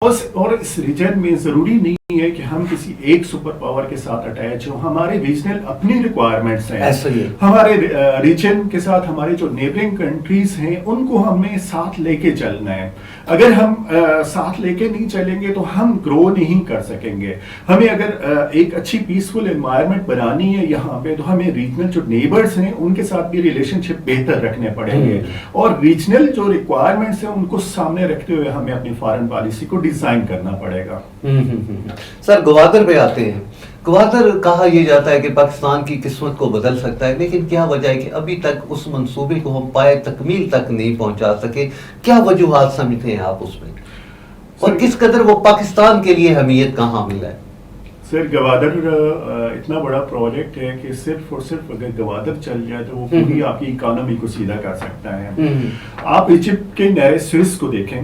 اور اس ریجن میں ضروری نہیں ہے کہ ہم کسی ایک سپر پاور کے ساتھ اٹیچ ہوں. ہمارے ریجنل اپنی ریکوائرمنٹس ہیں. ہمارے ریجن کے ساتھ ہمارے جو نیبرنگ کنٹریز ہیں ان کو ہمیں ساتھ لے کے چلنا ہے. اگر ہم ساتھ لے کے نہیں چلیں گے تو ہم گرو نہیں کر سکیں گے. ہمیں اگر ایک اچھی پیسفل انوائرمنٹ بنانی ہے یہاں پہ تو ہمیں ریجنل جو نیبرز ہیں ان کے ساتھ بھی ریلیشن شپ بہتر رکھنے پڑیں گے, اور ریجنل جو ریکوائرمنٹس ہیں ان کو سامنے رکھتے ہوئے ہمیں اپنی فارن پالیسی کو ڈیزائن کرنا پڑے گا. سر گوادر پہ آتے ہیں. گوادر کہا یہ جاتا ہے کہ پاکستان کی قسمت کو بدل سکتا ہے, لیکن کیا وجہ ہے کہ ابھی تک اس منصوبے کو ہم پائے تکمیل تک نہیں پہنچا سکے؟ کیا وجوہات سمجھتے ہیں آپ اس میں, اور کس قدر وہ پاکستان کے لیے اہمیت کا حامل ہے؟ سر گوادر اتنا بڑا پروجیکٹ ہے کہ صرف اور صرف اگر گوادر چل جائے تو وہ پوری آپ کی اکانومی کو سیدھا کر سکتا ہے. آپ ایجپٹ کے نئے سوئس کو دیکھیں,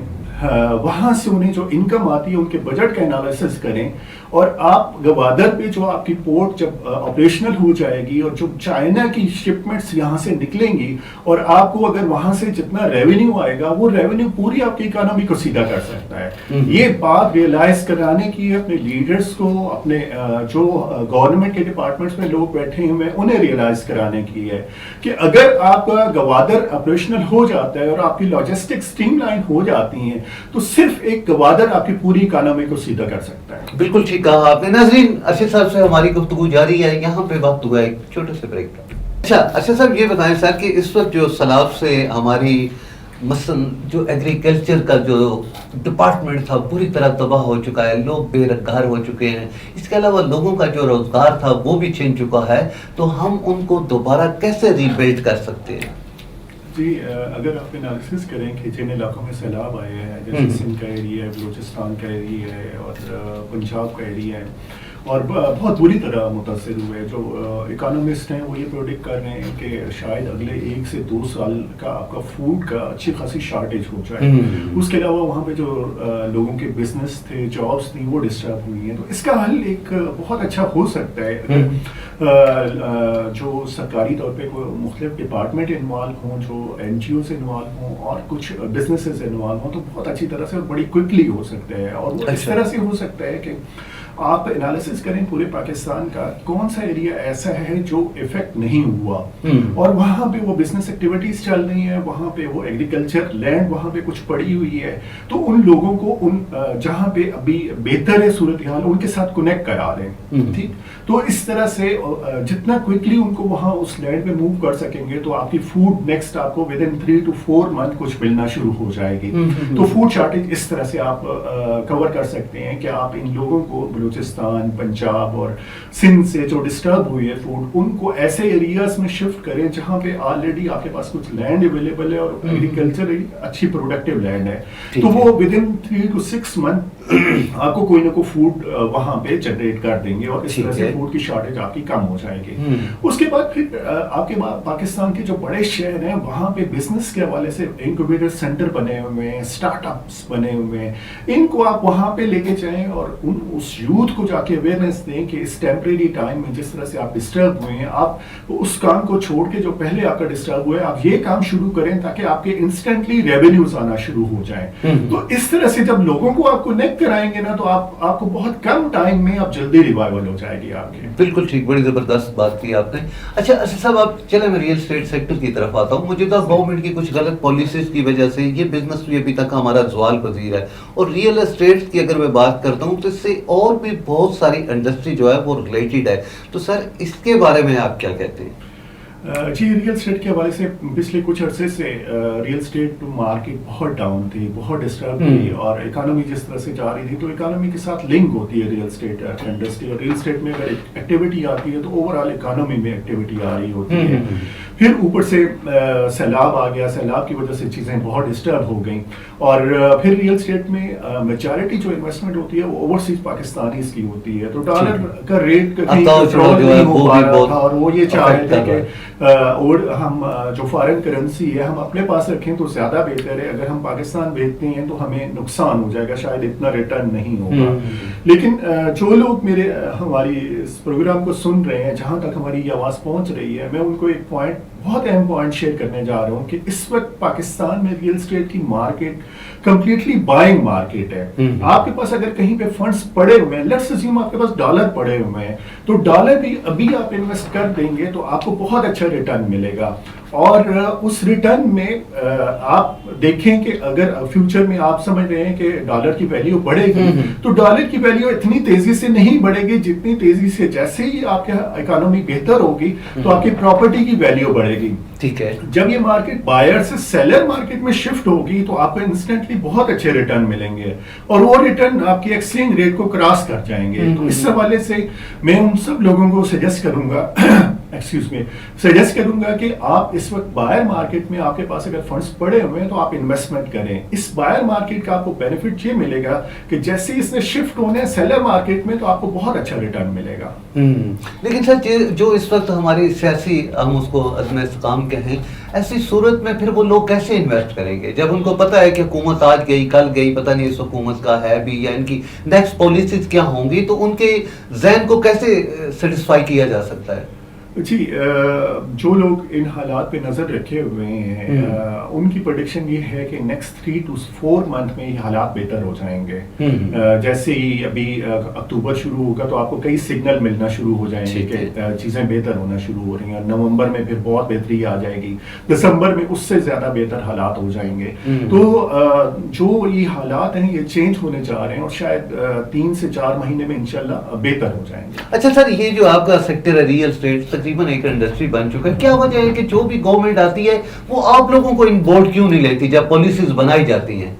وہاں سے انہیں جو انکم آتی ہے ان کے بجٹ کا انالیسس کریں, اور آپ گوادر پہ جو آپ کی پورٹ جب آپریشنل ہو جائے گی اور جو چائنا کی شپمنٹس یہاں سے نکلیں گی, اور آپ کو اگر وہاں سے جتنا ریونیو آئے گا وہ ریونیو پوری آپ کی اکانومی کو سیدھا کر سکتا ہے. یہ بات ریئلائز کرانے کی اپنے لیڈرز کو, اپنے جو گورنمنٹ کے ڈپارٹمنٹس میں لوگ بیٹھے ہوئے ہیں انہیں ریئلائز کرانے کی ہے کہ اگر آپ کا گوادر آپریشنل ہو جاتا ہے اور آپ کی لاجسٹک سٹریم لائن ہو جاتی ہیں تو صرف ایک گوادر آپ کی پوری اکانومی کو سیدھا کر سکتا ہے. بالکل ٹھیک کہا آپ نے. ناظرین, ارشد صاحب سے ہماری گفتگو جاری ہے, یہاں پہ وقت ہوا ایک چھوٹے سے بریک کا. اچھا ارشد صاحب یہ بتائیں سر کہ اس وقت جو سیلاب سے ہماری مثلاً جو ایگریکلچر کا جو ڈپارٹمنٹ تھا پوری طرح تباہ ہو چکا ہے, لوگ بے روزگار ہو چکے ہیں, اس کے علاوہ لوگوں کا جو روزگار تھا وہ بھی چھن چکا ہے, تو ہم ان کو دوبارہ کیسے ری بلڈ کر سکتے ہیں؟ جی, اگر آپ انالیسس کریں کہ جن علاقوں میں سیلاب آئے ہیں جیسے سندھ کا ایریا ہے, بلوچستان کا ایریا ہے اور پنجاب کا ایریا ہے, اور بہت بری طرح متاثر ہوئے, جو اکانومسٹ ہیں وہ یہ پروڈکٹ کر رہے ہیں کہ شاید اگلے 1 سے 2 سال کا آپ کا فوڈ کا اچھی خاصی شارٹیج ہو جائے. اس کے علاوہ وہاں پہ جو لوگوں کے بزنس تھے, جابس تھیں, وہ ڈسٹرب ہوئی ہیں. تو اس کا حل ایک بہت اچھا ہو سکتا ہے جو سرکاری طور پہ کوئی مختلف ڈپارٹمنٹ انوالو ہوں, جو NGOs انوالو ہوں اور کچھ بزنسز انوالو ہوں, تو بہت اچھی طرح سے اور بڑی کوئکلی ہو سکتا ہے. اور وہ اس طرح سے ہو سکتا ہے کہ آپ انالیسس کریں پورے پاکستان کا کون سا ایریا ایسا ہے جو افیکٹ نہیں ہوا, اور وہاں پہ وہ بزنس ایکٹیویٹیز چل رہی ہیں, وہاں پہ وہ ایگریکلچر لینڈ وہاں پہ کچھ پڑی ہوئی ہے, تو ان لوگوں کو ان جہاں پہ ابھی بہتر ہے صورتحال ان کے ساتھ کنیکٹ کرا دیں. ٹھیک, تو اس طرح سے جتنا کوئکلی ان کو وہاں اس لینڈ پہ موو کر سکیں گے تو آپ کی فوڈ نیکسٹ آپ کو ود ان 3 to 4 month کچھ ملنا شروع ہو جائے گی. تو فوڈ شارٹیج اس طرح سے آپ کور کر سکتے ہیں کہ آپ ان لوگوں کو بلوچستان, پنجاب اور سندھ سے جو ڈسٹرب ہوئی ہے فوڈ, ان کو ایسے ایریاز میں شفٹ کریں جہاں پہ آلریڈی آپ کے پاس کچھ لینڈ اویلیبل ہے اور ایگریکلچر اچھی پروڈکٹیو لینڈ ہے, تو وہ ود ان 3 to 6 month آپ کو کوئی نہ کوئی فوڈ وہاں پہ جنریٹ کر دیں گے, اور اس طرح سے فوڈ کی شارٹیج آپ کی کم ہو جائے گی. اس کے بعد پھر آپ کے پاکستان کے جو بڑے شہر ہیں وہاں پہ بزنس کے حوالے سے انکوبیٹر سینٹر بنے ہوئے ہیں, اسٹارٹ اپس بنے ہوئے ہیں, ان کو آپ وہاں پہ لے کے جائیں اور اس یوتھ کو جا کے اویئرنیس دیں کہ اس ٹیمپریری ٹائم میں جس طرح سے آپ ڈسٹرب ہوئے ہیں, آپ اس کام کو چھوڑ کے جو پہلے آپ کا ڈسٹرب ہوا ہے آپ یہ کام شروع کریں تاکہ آپ کے انسٹنٹلی ریونیوز آنا شروع ہو جائیں. تو اس طرح سے جب لوگوں کو آپ کنیکٹ کرائیں گے نا تو آپ کو بہت کم ٹائم میں آپ جلدی ریوائول ہو جائے گی آپ کے. بالکل ٹھیک, بڑی زبردست بات کی آپ نے. اچھا ارشد صاحب, آپ چلیں میں ریئل اسٹیٹ سیکٹر کی طرف آتا ہوں. موجودہ گورنمنٹ کی کچھ غلط پالیسیز کی وجہ سے یہ بزنس بھی ابھی تک ہمارا زوال پذیر ہے, اور ریئل اسٹیٹ کی اگر میں بات کرتا ہوں تو اس سے اور بھی بہت ساری انڈسٹری جو ہے وہ ریلیٹڈ ہے. تو سر اس کے بارے میں آپ کیا کہتے ہیں؟ جی, ریئل اسٹیٹ کے حوالے سے پچھلے کچھ عرصے سے ریئل اسٹیٹ مارکیٹ بہت ڈاؤن تھی, بہت ڈسٹرب تھی, اور اکانومی جس طرح سے جا رہی تھی تو اکانومی کے ساتھ لنک ہوتی ہے ریئل اسٹیٹ انڈسٹری, اور ریئل اسٹیٹ میں اگر ایکٹیویٹی آتی ہے تو اوور آل اکانومی میں ایکٹیویٹی آ رہی ہوتی ہے. پھر اوپر سے سیلاب آ گیا, سیلاب کی وجہ سے چیزیں بہت ڈسٹرب ہو گئیں, اور پھر ریئل اسٹیٹ میں میجارٹی جو انویسٹمنٹ ہوتی ہے وہ اوورسیز پاکستانیز کی ہوتی ہے, تو ڈالر کا ریٹ کنٹرول نہیں ہو پا رہا تھا, اور وہ یہ چاہ رہے تھے کہ اور ہم جو فارن کرنسی ہے ہم اپنے پاس رکھیں تو زیادہ بہتر ہے, اگر ہم پاکستان بھیجتے ہیں تو ہمیں نقصان ہو جائے گا, شاید اتنا ریٹرن نہیں ہوگا. لیکن جو لوگ ہماری اس پروگرام کو سن رہے ہیں, جہاں تک ہماری یہ آواز پہنچ رہی ہے, میں ان کو ایک بہت اہم پوائنٹ شیئر کرنے جا رہا ہوں کہ اس وقت پاکستان میں ریئل اسٹیٹ کی مارکیٹ कंप्लीटली बाइंग मार्केट है। आपके पास अगर कहीं पे फंड्स पड़े हुए हैं, लेट्स अज्यूम आपके पास डॉलर पड़े हुए हैं, तो डॉलर भी अभी आप इन्वेस्ट कर देंगे तो आपको बहुत अच्छा रिटर्न मिलेगा। और उस रिटर्न में आप देखें कि अगर फ्यूचर में आप समझ रहे हैं कि डॉलर की वैल्यू बढ़ेगी, तो डॉलर की वैल्यू इतनी तेजी से नहीं बढ़ेगी जितनी तेजी से, जैसे ही आपकी इकोनॉमी बेहतर होगी तो आपकी प्रॉपर्टी की वैल्यू बढ़ेगी। ठीक है, जब ये मार्केट बायर से सेलर मार्केट में शिफ्ट होगी तो आपको इंस्टेंटली बहुत अच्छे रिटर्न मिलेंगे और वो रिटर्न आपकी एक्सचेंज रेट को क्रॉस कर जाएंगे। तो इस हवाले से मैं उन सब लोगों को सजेस्ट करूंगा सजेस्ट करूंगा कि आप इस वक्त बायर मार्केट में आपके पास अगर फंड्स पड़े हुए हैं तो आप इन्वेस्टमेंट करें। इस बायर मार्केट का आपको बेनिफिट ये मिलेगा कि जैसे इसने शिफ्ट होने हैं सेलर मार्केट में तो आपको बहुत अच्छा रिटर्न मिलेगा। लेकिन सर जो इस वक्त हमारी सियासी, हम उसको अज़्म इस्तेकाम के हैं, ऐसी सूरत में फिर वो लोग कैसे इन्वेस्ट करेंगे जब उनको पता है कि हुकूमत आज गई कल गई, पता नहीं इस हुकूमत का है भी या इनकी नेक्स्ट पॉलिसीज क्या होंगी, तो उनके ज़हन को कैसे सेटिस्फाई किया जा सकता है? जी, जो लोग इन हालात पे नज़र रखे हुए हैं उनकी प्रेडिक्शन ये है कि नेक्स्ट 3 to 4 मंथ में ये हालात बेहतर हो जाएंगे। जैसे ही अभी अक्टूबर शुरू होगा तो आपको कई सिग्नल मिलना शुरू हो जाएंगे कि चीज़ें बेहतर होना शुरू हो रही हैं। नवंबर में फिर बहुत बेहतरी आ जाएगी, दिसंबर में उससे ज़्यादा बेहतर हालात हो जाएंगे। तो जो ये हालात हैं ये चेंज होने जा रहे हैं और शायद 3 से 4 महीने में इंशाल्लाह बेहतर हो जाएंगे। अच्छा सर, ये जो आपका सेक्टर है रियल एस्टेट तकरीबन एक इंडस्ट्री बन चुका है, क्या वजह है कि जो भी गवर्नमेंट आती है वो आप लोगों को इन बोर्ड क्यों नहीं लेती जब पॉलिसीज बनाई जाती हैं?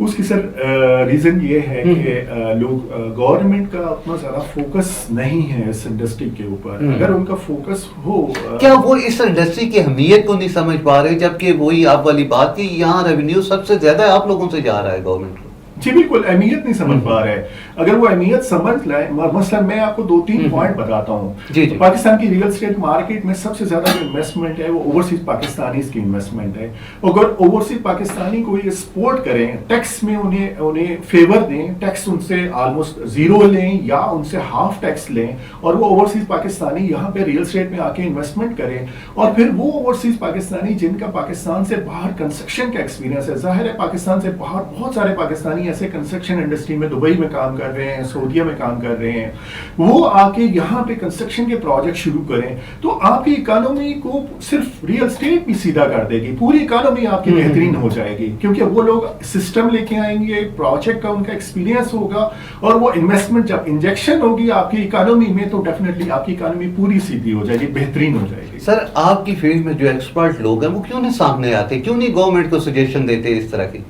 उसकी सर रीजन ये है कि लोग गवर्नमेंट का उतना ज्यादा फोकस नहीं है इस इंडस्ट्री के ऊपर। अगर उनका फोकस हो, क्या वो इस इंडस्ट्री की अहमियत को नहीं समझ पा रहे, जबकि वही आप वाली बात की यहाँ रेवेन्यू सबसे ज्यादा आप लोगों से जा रहा है गवर्नमेंट को? जी बिल्कुल, अहमियत नहीं समझ पा रहे। अगर वो अहमियत समझ लाए, मसलन मैं आपको 2-3 पॉइंट बताता हूँ। तो पाकिस्तान की रियल एस्टेट मार्केट में सबसे ज्यादा जो इन्वेस्टमेंट है वो ओवरसीज पाकिस्तानी की इन्वेस्टमेंट है। अगर ओवरसीज पाकिस्तानी को ये सपोर्ट करें, टैक्स में उन्हें फेवर दें, टैक्स उनसे ऑलमोस्ट जीरो लें या उनसे हाफ टैक्स लें और वो ओवरसीज पाकिस्तानी यहाँ पे रियल एस्टेट में आके इन्वेस्टमेंट करें, और फिर वो ओवरसीज पाकिस्तानी जिनका पाकिस्तान से बाहर कंस्ट्रक्शन का एक्सपीरियंस है, जाहिर है पाकिस्तान से बाहर बहुत सारे पाकिस्तानी ऐसे कंस्ट्रक्शन इंडस्ट्री में दुबई में काम कर रहे हैं, सऊदीया में काम कर रहे हैं, वो आके यहाँ पे कंस्ट्रक्शन के प्रोजेक्ट शुरू करें तो आपकी इकोनॉमी को सिर्फ रियल एस्टेट भी सीधा कर देगी, पूरी इकोनॉमी आपकी बेहतरीन हो जाएगी, क्योंकि वो लोग सिस्टम लेके आएंगे, प्रोजेक्ट का उनका एक्सपीरियंस होगा और वो इन्वेस्टमेंट जब इंजेक्शन होगी आपकी इकोनॉमी में तो डेफिनेटली आपकी इकोनॉमी पूरी सीधी हो जाएगी, बेहतरीन हो जाएगी। सर, आपकी फील्ड में जो एक्सपर्ट लोग हैं वो क्यों नहीं सामने आते, क्यों नहीं गवर्नमेंट को सजेशन देते इस तरह की?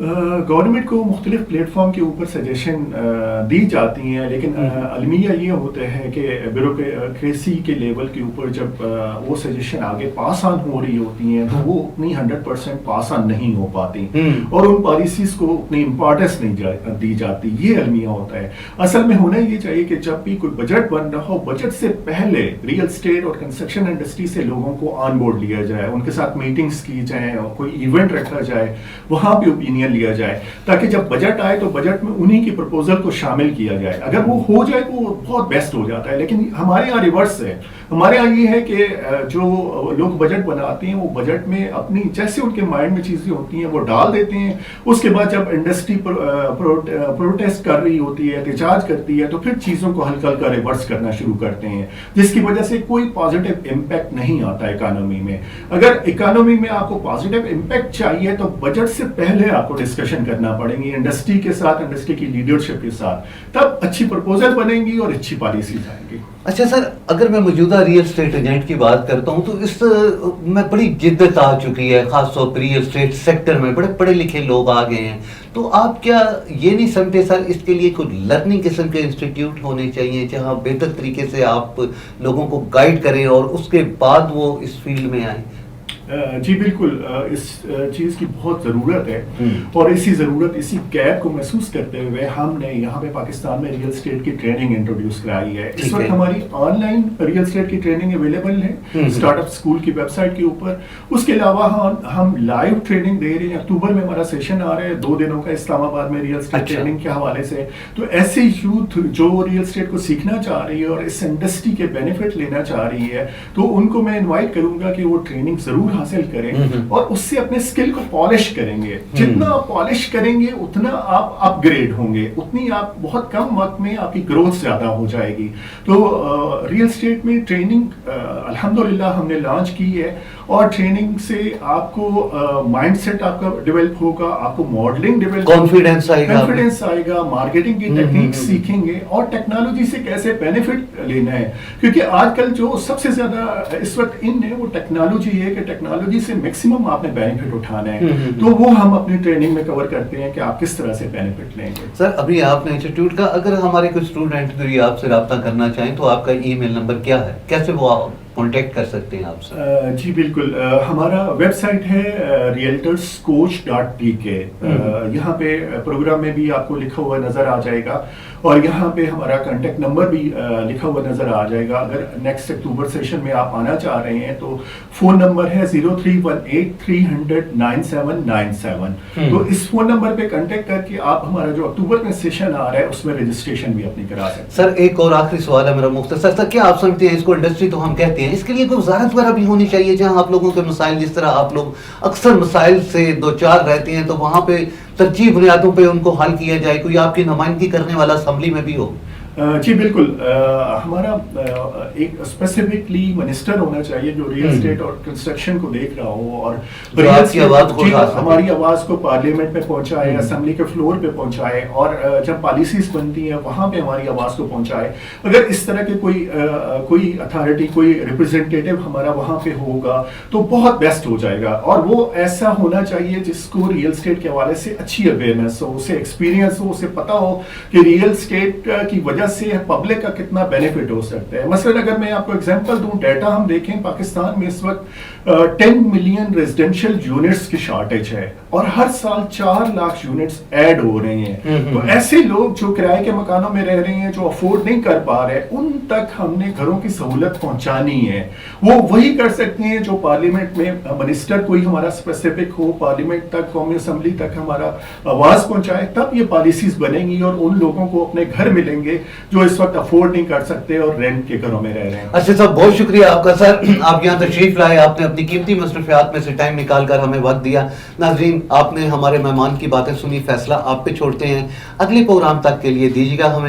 गवर्नमेंट को मुख्तलिफ प्लेटफॉर्म के ऊपर सजेशन दी जाती हैं, लेकिन अलमिया ये होता है कि ब्यूरोक्रेसी के लेवल के ऊपर जब वो सजेशन आगे पास ऑन हो रही होती हैं तो वो उतनी 100% पास ऑन नहीं हो पाती और उन पॉलिसीज को उतनी इम्पोर्टेंस नहीं दी जाती। ये अलमिया होता है। असल में होना ये चाहिए कि जब भी कोई बजट बन रहा हो, बजट से पहले रियल एस्टेट और कंस्ट्रक्शन इंडस्ट्री से लोगों को ऑन बोर्ड लिया जाए, उनके साथ मीटिंग्स की जाए और कोई इवेंट रखा जाए, वहाँ पे ओपिनियन लिया जाए, ताकि जब बजट आए तो बजट में उन्हीं की प्रपोजल को शामिल किया जाए। अगर वो हो जाए तो बहुत बेस्ट हो जाता है। लेकिन हमारे यहाँ रिवर्स है। हमारे यहाँ ये है कि जो लोग बजट बनाते हैं वो बजट में अपनी जैसे उनके माइंड में चीजें होती हैं वो डाल देते हैं, उसके बाद जब इंडस्ट्री प्रोटेस्ट कर रही होती है, एहतजाज करती है, तो फिर चीजों को हल्का हल्का रिवर्स करना शुरू करते हैं, जिसकी वजह से कोई पॉजिटिव इम्पैक्ट नहीं आता इकोनॉमी में। अगर इकोनॉमी में आपको पॉजिटिव इम्पैक्ट चाहिए तो बजट से पहले आपको डिस्कशन करना पड़ेगी इंडस्ट्री के साथ, इंडस्ट्री की लीडरशिप के साथ, तब अच्छी प्रपोजल बनेंगी और अच्छी पॉलिसीज आएंगी। अच्छा सर, अगर मैं मौजूदा रियल एस्टेट एजेंट की बात करता हूँ तो इस में बड़ी जिद्दत आ चुकी है, खासतौर पर रियल एस्टेट सेक्टर में बड़े पढ़े लिखे लोग आ गए हैं, तो आप क्या ये नहीं समझते सर इसके लिए कोई लर्निंग किस्म के इंस्टीट्यूट होने चाहिए जहाँ बेहतर तरीके से आप लोगों को गाइड करें और उसके बाद वो इस फील्ड में आए? जी बिल्कुल, इस चीज़ की बहुत ज़रूरत है और इसी ज़रूरत, इसी गैप को महसूस करते हुए हमने यहाँ पे पाकिस्तान में रियल एस्टेट की ट्रेनिंग इंट्रोड्यूस कराई है। इस वक्त हमारी ऑनलाइन रियल एस्टेट की ट्रेनिंग अवेलेबल है स्टार्टअप स्कूल की वेबसाइट के ऊपर। उसके अलावा हम लाइव ट्रेनिंग दे रहे हैं। अक्टूबर में हमारा सेशन आ रहा है 2 दिनों का इस्लामाबाद में रियल एस्टेट ट्रेनिंग के हवाले से। तो ऐसे यूथ जो रियल एस्टेट को सीखना चाह रही है और इस इंडस्ट्री के बेनिफिट लेना चाह रही है तो उनको मैं इन्वाइट करूंगा कि वो ट्रेनिंग ज़रूर हासिल करें और उससे अपने स्किल को पॉलिश करेंगे। जितना आप पॉलिश करेंगे उतना आप अपग्रेड होंगे, उतनी आप बहुत कम वक्त में आपकी ग्रोथ ज़्यादा हो जाएगी। तो रियल एस्टेट में ट्रेनिंग अल्हम्दुलिल्लाह हमने लॉन्च की है, और ट्रेनिंग से आपको माइंडसेट आपका डेवलप होगा, आपको मॉडलिंग डेवलप, कॉन्फिडेंस आएगा, मार्केटिंग की टेक्निक सीखेंगे, और टेक्नोलॉजी से कैसे बेनिफिट लेना है, क्योंकि आजकल जो सबसे ज्यादा इस वक्त इन है वो टेक्नोलॉजी है कि टेक्नोलॉजी से मैक्सिमम आपने बेनिफिट उठाना है। तो वो हम अपनी ट्रेनिंग में कवर करते हैं कि आप किस तरह से बेनिफिट लेंगे। सर अभी आपने इंस्टीट्यूट का, अगर हमारे कुछ स्टूडेंट यदि आपसे रब्ता करना चाहें तो आपका ईमेल नंबर क्या है, कैसे वो कांटेक्ट कर सकते हैं आपसे? जी बिल्कुल, हमारा वेबसाइट है realtorscoach.tk। यहाँ पे प्रोग्राम में भी आपको लिखा हुआ नज़र आ जाएगा, और यहाँ पे हमारा कांटेक्ट नंबर भी लिखा हुआ नज़र आ जाएगा। अगर नेक्स्ट अक्टूबर सेशन में आप आना चाह रहे हैं तो फ़ोन नंबर है 0318-300-9797। तो इस फ़ोन नंबर पे कांटेक्ट करके आप हमारा जो अक्टूबर में सेशन आ रहा है उसमें रजिस्ट्रेशन भी अपनी करा सकते हैं। सर एक और आखिरी सवाल है मेरा मुख्तसर सा, क्या आप समझते हैं इसको इंडस्ट्री तो हम कहते हैं, इसके लिए कोई वजारत वगैरह भी होनी चाहिए जहां आप लोगों के मसाइल, जिस तरह आप लोग अक्सर मसाइल से दो चार रहते हैं, तो वहां पे तरजीह बुनियादों पे उनको हल किया जाए, कोई आपकी नुमाइंदगी करने वाला असेंबली में भी हो? जी बिल्कुल, हमारा एक स्पेसिफिकली मिनिस्टर होना चाहिए जो रियल एस्टेट और कंस्ट्रक्शन को देख रहा हो, और हमारी आवाज़ को पार्लियामेंट में पहुंचाए, असेंबली के फ्लोर पे पहुंचाए, और जब पॉलिसीज बनती हैं वहां पे हमारी आवाज़ को पहुंचाए। अगर इस तरह के कोई अथॉरिटी, कोई रिप्रेजेंटेटिव हमारा वहां पे होगा तो बहुत बेस्ट हो जाएगा। और वो ऐसा होना चाहिए जिसको रियल एस्टेट के हवाले से अच्छी अवेयरनेस हो, उसे एक्सपीरियंस हो, उसे पता हो कि रियल एस्टेट की वजह से पब्लिक का कितना बेनिफिट हो सकता है। मसलन अगर मैं आपको एग्जांपल दूं, डाटा हम देखें, पाकिस्तान में इस वक्त 10 मिलियन रेजिडेंशियल यूनिट्स की शॉर्टेज है, और हर साल 4 लाख यूनिट्स ऐड हो रहे हैं। तो ऐसे लोग जो किराए के मकानों में रह रहे हैं, जो अफोर्ड नहीं कर पा रहे, उन तक हमने घरों की सहूलत पहुंचानी है। वो वही कर सकते हैं जो पार्लियामेंट में मिनिस्टर कोई हमारा स्पेसिफिक हो, पार्लियामेंट तक, कौमी असेंबली तक हमारा आवाज पहुंचाए, तब ये पॉलिसीज बनेंगी और उन लोगों को अपने घर मिलेंगे जो इस वक्त अफोर्ड नहीं कर सकते और रेंट के घरों में रह रहे हैं। अच्छा साहब, बहुत शुक्रिया आपका सर, आप यहाँ तशरीफ लाए, आपने अपनी कीमती मसरूफियात में से टाइम निकाल कर हमें वक्त दिया। नाज़रीन, आपने हमारे मेहमान की बातें सुनी, फैसला आप पे छोड़ते हैं। अगले प्रोग्राम तक के लिए दीजिएगा हमें